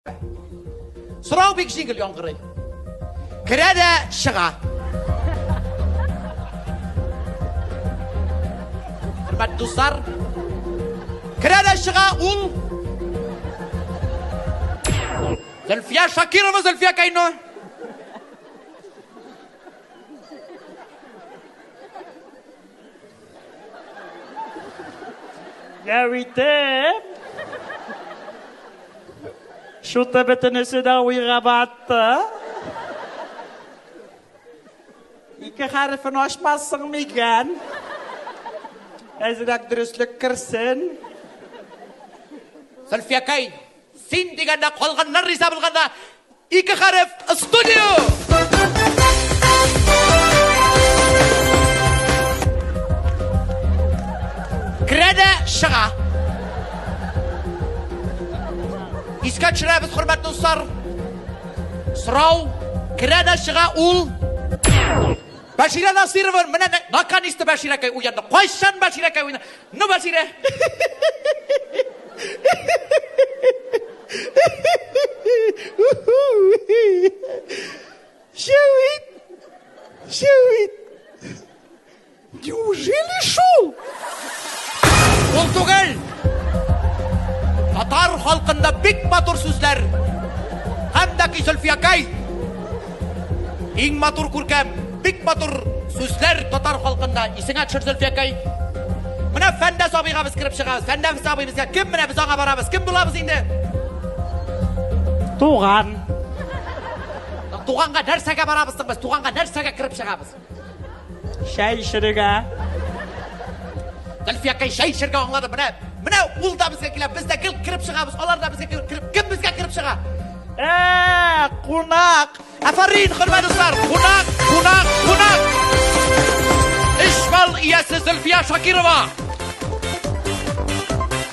Сұрау бек жеңіл яңғырай. Кіреді шыға. Құрметті достар, кіреді шыға ұл. Зульфия Шакирова, Зульфия Кайно. Я өйтіп, шуты бітінісі да ойға батты. Екі харифін ашмассың мекен. Әзірек дұрыслық кірсін. Зульфия Кай, сен дегенде қалғаннан риза болғанда екі хариф студио. Кіреді шыға. Еске түсіреміз, құрметті достар. Сұрау, кіреді шыға ұл. Башира Насирова, міне наконец-то Башира Кай уянды. Қойшан Башира Кай уянды. Ну, Башира. Шауит. Неужели шул? Ол түгел. Татар халқында бек матур сөздер. Хамдаки Зульфия Кай. Ең матур көркем, бек матур сөздер татар халқында. Есіңе түсір Зульфия Кай. Мына Фәндәс абыйға біз кіріп шығамыз. Фәндәс абыйымызға кім міне біз аңа барамыз? Кім боламыз енді? Туған. Туғанға нәрсеге барамыздың біз? Туғанға нәрсеге кіріп шығамыз? Шай шырыға. Зульфия Кай шай шырға аңлады. Міне ұл да бізге келіп, біз де кіріп шығамыз. Олар да бізге кіріп, кім бізге кіріп шыға? Қунақ. Афарин, құрметті достар. Қунақ. Ишвал иесі Зульфия Шакирова.